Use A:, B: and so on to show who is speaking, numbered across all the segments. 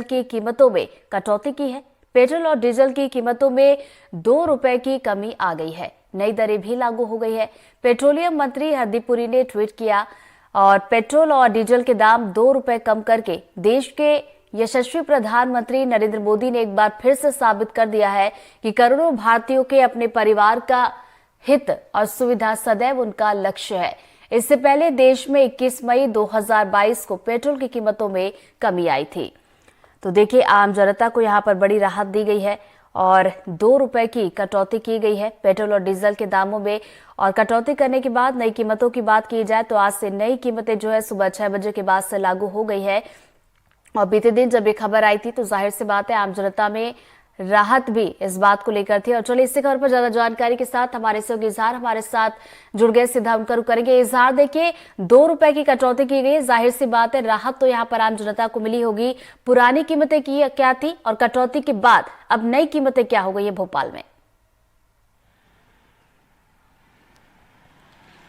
A: की कीमतों में कटौती की है। पेट्रोल और डीजल की कीमतों में 2 रुपए की कमी आ गई है। नई दरें भी लागू हो गई है। पेट्रोलियम मंत्री हरदीप पुरी ने ट्वीट किया और पेट्रोल और डीजल के दाम 2 रुपए कम करके देश के यशस्वी प्रधानमंत्री नरेंद्र मोदी ने एक बार फिर से साबित कर दिया है कि करोड़ों भारतीयों के अपने परिवार का हित और सुविधा सदैव उनका लक्ष्य है। इससे पहले देश में 21 मई 2022 को पेट्रोल की कीमतों में कमी आई थी। तो देखिए, आम जनता को यहां पर बड़ी राहत दी गई है और 2 रुपए की कटौती की गई है पेट्रोल और डीजल के दामों में। और कटौती करने के बाद नई कीमतों की बात की जाए तो आज से नई कीमतें जो है सुबह 6 बजे के बाद से लागू हो गई है। और बीते दिन जब ये खबर आई थी तो जाहिर सी बात है आम जनता में राहत भी इस बात को लेकर थी। और चलिए इसी खबर पर ज्यादा जानकारी के साथ हमारे सहयोगी इजहार हमारे साथ जुड़ गए, सीधा उनका रुख करेंगे। इजहार, देखिए 2 रुपए की कटौती की गई, जाहिर सी बात है राहत तो यहाँ पर आम जनता को मिली होगी। पुरानी कीमतें की क्या थी और कटौती के बाद अब नई कीमतें क्या हो गई है भोपाल में?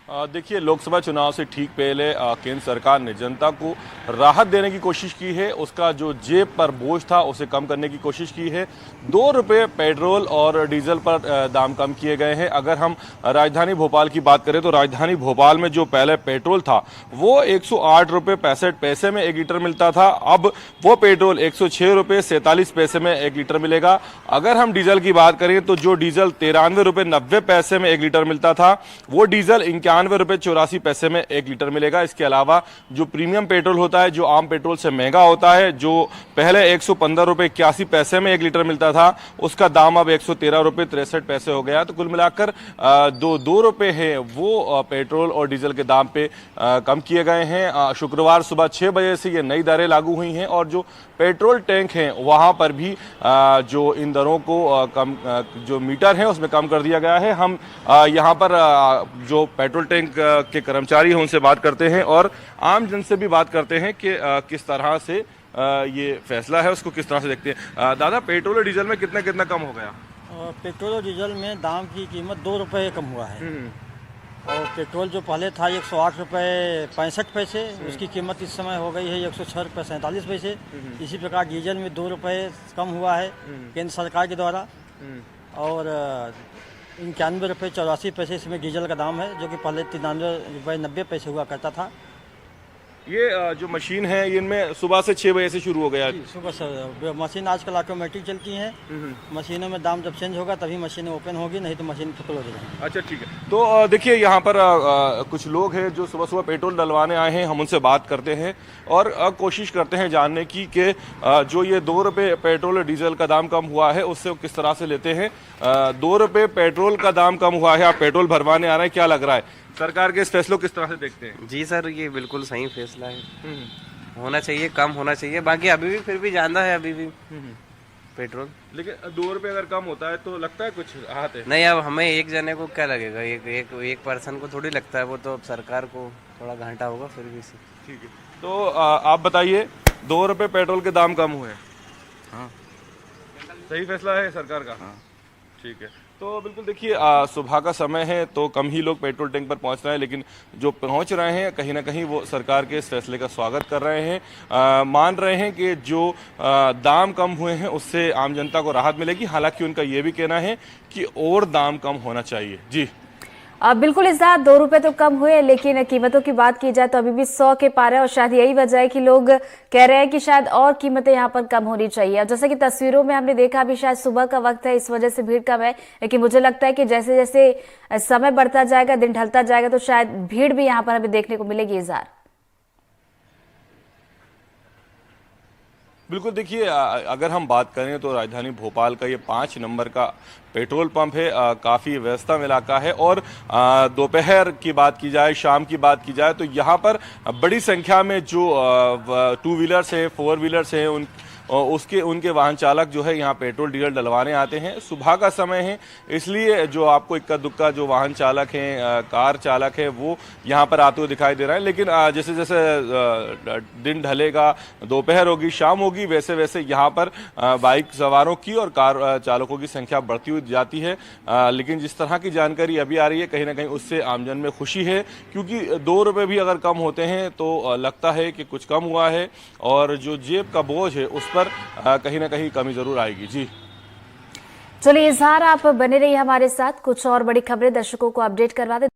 B: देखिए, लोकसभा चुनाव से ठीक पहले केंद्र सरकार ने जनता को राहत देने की कोशिश की है। उसका जो जेब पर बोझ था उसे कम करने की कोशिश की है। 2 रुपये पेट्रोल और डीजल पर दाम कम किए गए हैं। अगर हम राजधानी भोपाल की बात करें तो राजधानी भोपाल में जो पहले पेट्रोल था वो 108 रुपये 65 पैसे में 1 लीटर मिलता था। अब वो पेट्रोल 106 रुपये 47 पैसे में 1 लीटर मिलेगा। अगर हम डीजल की बात करें तो जो डीजल 93 रुपये 90 पैसे में 1 लीटर मिलता था वो डीजल 91 रुपये 84 पैसे में 1 लीटर मिलेगा। इसके अलावा जो प्रीमियम पेट्रोल होता है, जो आम पेट्रोल से महंगा होता है, जो पहले 115 रुपये 81 पैसे में 1 लीटर मिलता था, उसका दाम अब 113 रुपये 63 पैसे हो गया। तो कुल मिलाकर 2 रुपये है वो पेट्रोल और डीजल के दाम पे कम किए गए हैं। शुक्रवार सुबह 6 बजे से ये नई दरें लागू हुई हैं और जो पेट्रोल टैंक हैं वहां पर भी जो इन दरों को कम, जो मीटर है उसमें कम कर दिया गया है। हम यहाँ पर जो पेट्रोल टैंक के कर्मचारी हैं उनसे बात करते हैं और आम जन से भी बात करते हैं कि किस तरह से ये फैसला है उसको किस तरह से देखते हैं। दादा, पेट्रोल और डीजल में कितना कितना कम हो गया?
C: पेट्रोल और डीजल में दाम की कीमत 2 रुपये कम हुआ है। और पेट्रोल जो पहले था 108 रुपये 65 पैसे, उसकी कीमत इस समय हो गई है 106 रुपये 47 पैसे। इसी प्रकार डीजल में 2 रुपये कम हुआ है केंद्र सरकार के द्वारा। और 91 रुपये 84 पैसे इसमें डीजल का दाम है, जो कि पहले 93 रुपये 90 पैसे हुआ करता था।
B: ये जो मशीन है इनमें सुबह से 6 बजे से शुरू हो गया है।
C: सुबह से मशीन आजकल ऑटोमेटिक चलती हैं। मशीनों में दाम जब चेंज होगा तभी मशीनें ओपन होगी, नहीं तो मशीन क्लोज हो जाएगी।
B: अच्छा, ठीक है। तो देखिए, यहाँ पर कुछ लोग हैं जो सुबह सुबह पेट्रोल डलवाने आए हैं। हम उनसे बात करते हैं और कोशिश करते हैं जानने की कि जो ये 2 रुपये पेट्रोल और डीजल का दाम कम हुआ है उससे किस तरह से लेते हैं। 2 रुपये पेट्रोल का दाम कम हुआ है, आप पेट्रोल भरवाने आ रहे हैं, क्या लग रहा है? सरकार के इस फैसलों किस तरह से देखते हैं?
D: जी सर, ये बिल्कुल सही फैसला है। होना चाहिए, कम होना चाहिए। बाकी अभी भी फिर भी ज्यादा है अभी भी पेट्रोल।
B: लेकिन 2 रुपये अगर कम होता है तो लगता है कुछ राहत है?
D: नहीं, अब हमें एक जने को क्या लगेगा, एक पर्सन को थोड़ी लगता है। वो तो अब सरकार को थोड़ा घाटा होगा फिर भी।
B: ठीक है, तो आप बताइए, 2 रुपये पेट्रोल के दाम कम हुए?
E: हाँ,
B: सही फैसला है सरकार का?
E: हाँ।
B: ठीक है, तो बिल्कुल देखिए, सुबह का समय है तो कम ही लोग पेट्रोल टैंक पर पहुंच रहे हैं, लेकिन जो पहुंच रहे हैं कहीं ना कहीं वो सरकार के इस फैसले का स्वागत कर रहे हैं। मान रहे हैं कि जो दाम कम हुए हैं उससे आम जनता को राहत मिलेगी। हालांकि उनका ये भी कहना है कि और दाम कम होना चाहिए। जी
A: बिल्कुल इजहार, 2 रुपए तो कम हुए, लेकिन कीमतों की बात की जाए तो अभी भी 100 के पार है। और शायद यही वजह है कि लोग कह रहे हैं कि शायद और कीमतें यहाँ पर कम होनी चाहिए। और जैसे कि तस्वीरों में हमने देखा, अभी शायद सुबह का वक्त है, इस वजह से भीड़ कम है। लेकिन मुझे लगता है कि जैसे जैसे समय बढ़ता जाएगा, दिन ढलता जाएगा, तो शायद भीड़ भी यहाँ पर हमें देखने को मिलेगी। इजहार,
B: बिल्कुल देखिए, अगर हम बात करें तो राजधानी भोपाल का ये 5 नंबर का पेट्रोल पंप है। काफ़ी व्यस्तम इलाका है और दोपहर की बात की जाए, शाम की बात की जाए तो यहाँ पर बड़ी संख्या में जो 2 व्हीलर्स हैं, 4 व्हीलर्स हैं, उनके वाहन चालक जो है यहाँ पेट्रोल डीजल डलवाने आते हैं। सुबह का समय है इसलिए जो आपको इक्का दुक्का जो वाहन चालक हैं, कार चालक हैं, वो यहाँ पर आते हुए दिखाई दे रहे हैं। लेकिन जैसे जैसे दिन ढलेगा, दोपहर होगी, शाम होगी, वैसे वैसे यहाँ पर बाइक सवारों की और कार चालकों की संख्या बढ़ती हुई जाती है। लेकिन जिस तरह की जानकारी अभी आ रही है, कहीं ना कहीं उससे आमजन में खुशी है, क्योंकि 2 रुपये भी अगर कम होते हैं तो लगता है कि कुछ कम हुआ है और जो जेब का बोझ है उस पर पर कहीं ना कहीं कमी जरूर आएगी। जी
A: चलिए इजहार, आप बने रहिए हमारे साथ, कुछ और बड़ी खबरें दर्शकों को अपडेट करवा दें।